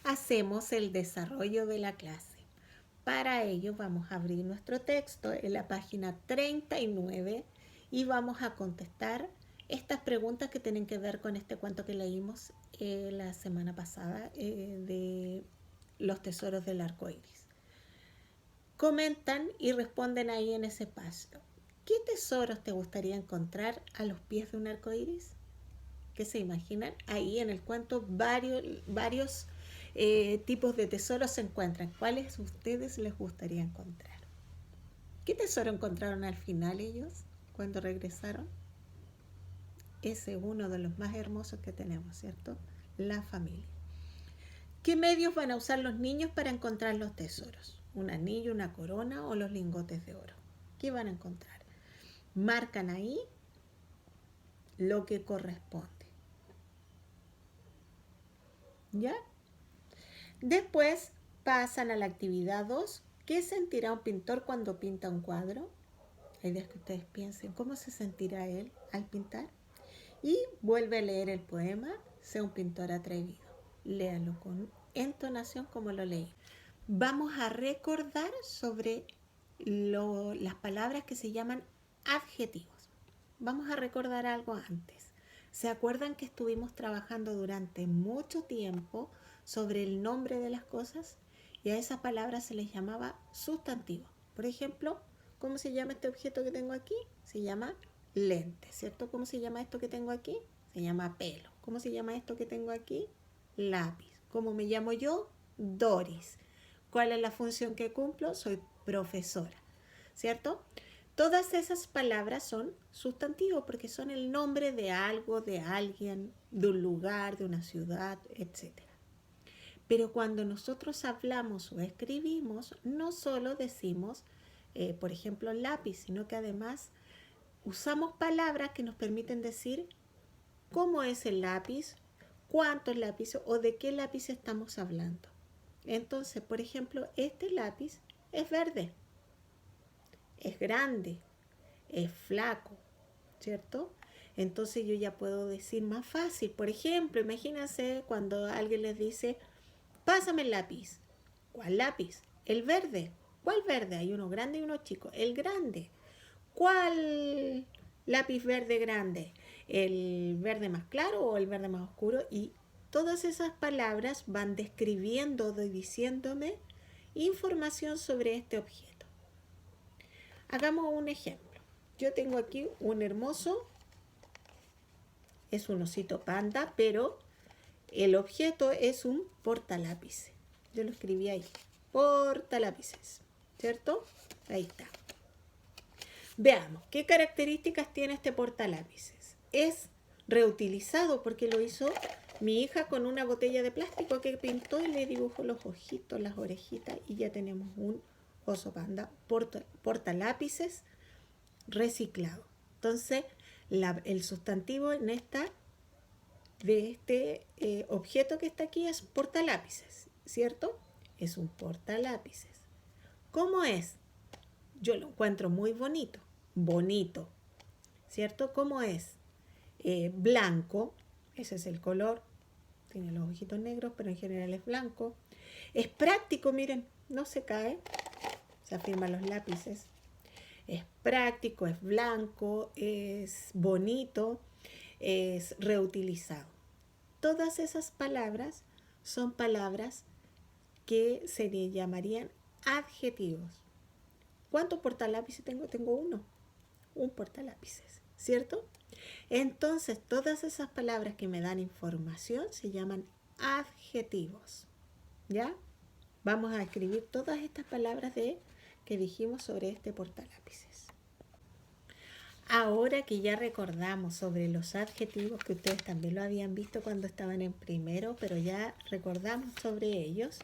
hacemos el desarrollo de la clase. Para ello vamos a abrir nuestro texto en la página 39 y vamos a contestar estas preguntas que tienen que ver con este cuento que leímos la semana pasada de los tesoros del arco iris. Comentan y responden ahí en ese espacio. ¿Qué tesoros te gustaría encontrar a los pies de un arco iris? ¿Qué se imaginan? Ahí en el cuento varios tipos de tesoros se encuentran. ¿Cuáles a ustedes les gustaría encontrar? ¿Qué tesoro encontraron al final ellos cuando regresaron? Ese es uno de los más hermosos que tenemos, ¿cierto? La familia. ¿Qué medios van a usar los niños para encontrar los tesoros? ¿Un anillo, una corona o los lingotes de oro? ¿Qué van a encontrar? Marcan ahí lo que corresponde. ¿Ya? Después pasan a la actividad 2. ¿Qué sentirá un pintor cuando pinta un cuadro? La idea es que ustedes piensen cómo se sentirá él al pintar. Y vuelve a leer el poema, Sea un pintor atrevido. Léalo con entonación como lo leí. Vamos a recordar sobre las palabras que se llaman adjetivos. Vamos a recordar algo antes. ¿Se acuerdan que estuvimos trabajando durante mucho tiempo sobre el nombre de las cosas? Y a esas palabras se les llamaba sustantivo. Por ejemplo, ¿cómo se llama este objeto que tengo aquí? Se llama lente, ¿cierto? ¿Cómo se llama esto que tengo aquí? Se llama pelo. ¿Cómo se llama esto que tengo aquí? Lápiz. ¿Cómo me llamo yo? Doris. ¿Cuál es la función que cumplo? Soy profesora, ¿cierto? Todas esas palabras son sustantivos porque son el nombre de algo, de alguien, de un lugar, de una ciudad, etc. Pero cuando nosotros hablamos o escribimos, no solo decimos, por ejemplo, lápiz, sino que además usamos palabras que nos permiten decir cómo es el lápiz, cuántos lápices o de qué lápiz estamos hablando. Entonces, por ejemplo, este lápiz es verde, es grande, es flaco, ¿cierto? Entonces yo ya puedo decir más fácil. Por ejemplo, imagínense cuando alguien les dice, pásame el lápiz. ¿Cuál lápiz? El verde. ¿Cuál verde? Hay uno grande y uno chico. El grande. ¿Cuál lápiz verde grande? ¿El verde más claro o el verde más oscuro? Y todas esas palabras van describiendo, diciéndome información sobre este objeto. Hagamos un ejemplo. Yo tengo aquí un hermoso, es un osito panda, pero el objeto es un portalápices. Yo lo escribí ahí, portalápices, ¿cierto? Ahí está. Veamos, ¿qué características tiene este portalápices? Es reutilizado porque lo hizo mi hija con una botella de plástico que pintó y le dibujó los ojitos, las orejitas y ya tenemos un oso panda portalápices reciclado. Entonces, el sustantivo en de este objeto que está aquí es portalápices, ¿cierto? Es un portalápices. ¿Cómo es? Yo lo encuentro muy bonito, ¿cierto? ¿Cómo es? Blanco, ese es el color, tiene los ojitos negros, pero en general es blanco. Es práctico, miren, no se cae, se afirman los lápices. Es práctico, es blanco, es bonito, es reutilizado. Todas esas palabras son palabras que se le llamarían adjetivos. ¿Cuántos portalápices tengo? Tengo uno, un portalápices, ¿cierto? Entonces, todas esas palabras que me dan información se llaman adjetivos, ¿ya? Vamos a escribir todas estas palabras que dijimos sobre este portalápices. Ahora que ya recordamos sobre los adjetivos, que ustedes también lo habían visto cuando estaban en primero, pero ya recordamos sobre ellos,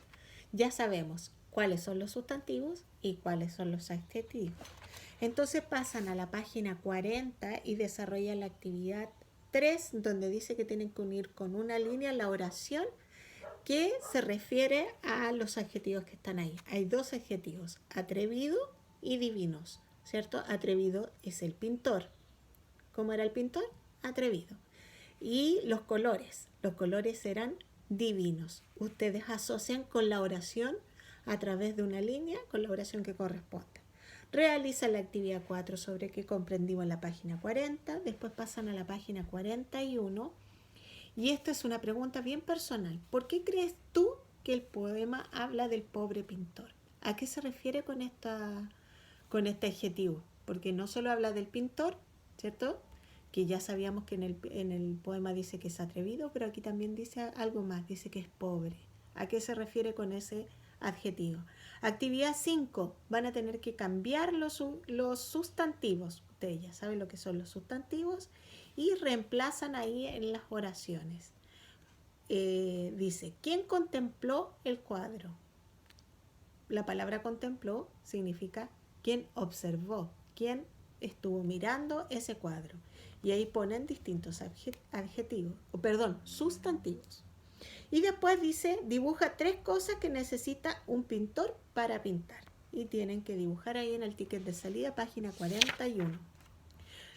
ya sabemos cuáles son los sustantivos y cuáles son los adjetivos. Entonces pasan a la página 40 y desarrollan la actividad 3, donde dice que tienen que unir con una línea la oración que se refiere a los adjetivos que están ahí. Hay dos adjetivos, atrevido y divinos, ¿cierto? Atrevido es el pintor. ¿Cómo era el pintor? Atrevido. Y los colores eran divinos. Ustedes asocian con la oración a través de una línea con la oración que corresponde. Realizan la actividad 4 sobre que comprendimos en la página 40, después pasan a la página 41 y esta es una pregunta bien personal. ¿Por qué crees tú que el poema habla del pobre pintor? ¿A qué se refiere con este adjetivo? Porque no solo habla del pintor, ¿cierto? Que ya sabíamos que en el poema dice que es atrevido, pero aquí también dice algo más, dice que es pobre. ¿A qué se refiere con ese adjetivo? Actividad 5, van a tener que cambiar los sustantivos. Ustedes ya saben lo que son los sustantivos y reemplazan ahí en las oraciones. Dice, ¿quién contempló el cuadro? La palabra contempló significa quien observó, quien estuvo mirando ese cuadro. Y ahí ponen distintos sustantivos. Y después dice, dibuja 3 cosas que necesita un pintor para pintar. Y tienen que dibujar ahí en el ticket de salida, página 41.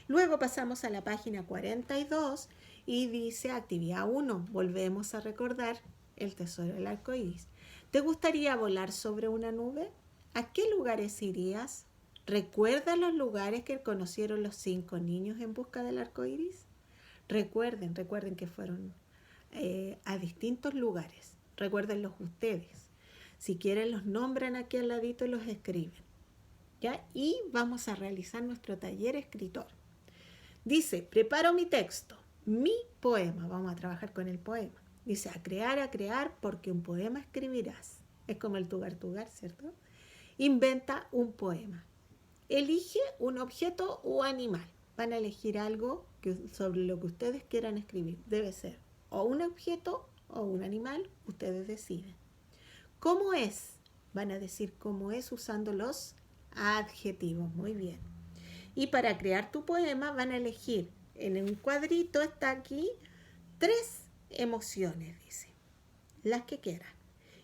Luego pasamos a la página 42 y dice actividad 1. Volvemos a recordar el tesoro del arco iris. ¿Te gustaría volar sobre una nube? ¿A qué lugares irías? ¿Recuerda los lugares que conocieron los 5 niños en busca del arco iris? Recuerden que fueron a distintos lugares. Recuérdenlos ustedes. Si quieren los nombran aquí al ladito y los escriben. ¿Ya? Y vamos a realizar nuestro taller escritor. Dice, preparo mi texto, mi poema. Vamos a trabajar con el poema. Dice, a crear, porque un poema escribirás. Es como el tugar, ¿cierto? Inventa un poema. Elige un objeto o animal. Van a elegir algo sobre lo que ustedes quieran escribir. Debe ser o un objeto o un animal. Ustedes deciden. ¿Cómo es? Van a decir cómo es usando los adjetivos. Muy bien. Y para crear tu poema van a elegir, en un cuadrito está aquí, 3 emociones, dice, las que quieran.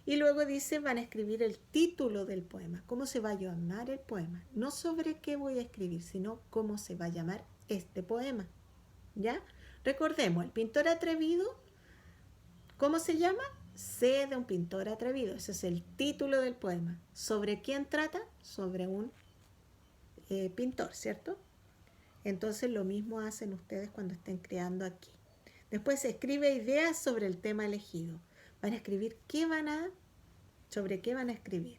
Y luego dice, van a escribir el título del poema, cómo se va a llamar el poema. No sobre qué voy a escribir, sino cómo se va a llamar este poema. ¿Ya? Recordemos, el pintor atrevido, ¿cómo se llama? Sé de un pintor atrevido. Ese es el título del poema. ¿Sobre quién trata? Sobre un pintor, ¿cierto? Entonces lo mismo hacen ustedes cuando estén creando aquí. Después escribe ideas sobre el tema elegido. Van a escribir sobre qué van a escribir.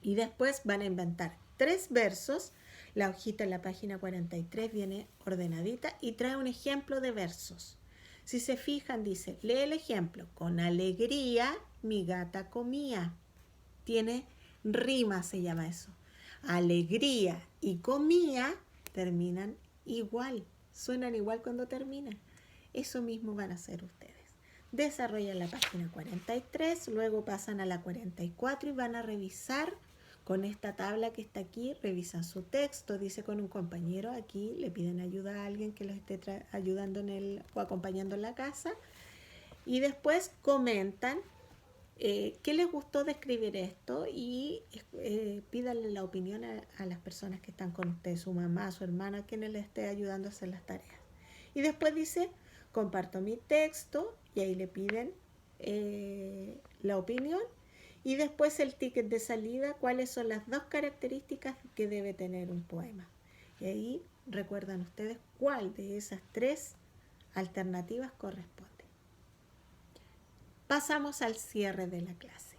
Y después van a inventar 3 versos. La hojita en la página 43 viene ordenadita y trae un ejemplo de versos. Si se fijan, dice, lee el ejemplo. Con alegría mi gata comía. Tiene rima, se llama eso. Alegría y comía terminan igual. Suenan igual cuando terminan. Eso mismo van a hacer ustedes. Desarrollan la página 43, luego pasan a la 44 y van a revisar con esta tabla que está aquí, revisan su texto, dice con un compañero, aquí le piden ayuda a alguien que los esté ayudando o acompañando en la casa y después comentan qué les gustó de escribir esto y pídanle la opinión a las personas que están con ustedes, su mamá, su hermana, quienes les esté ayudando a hacer las tareas. Y después dice, comparto mi texto y ahí le piden la opinión y después el ticket de salida, cuáles son las 2 características que debe tener un poema. Y ahí recuerdan ustedes cuál de esas 3 alternativas corresponde. Pasamos al cierre de la clase.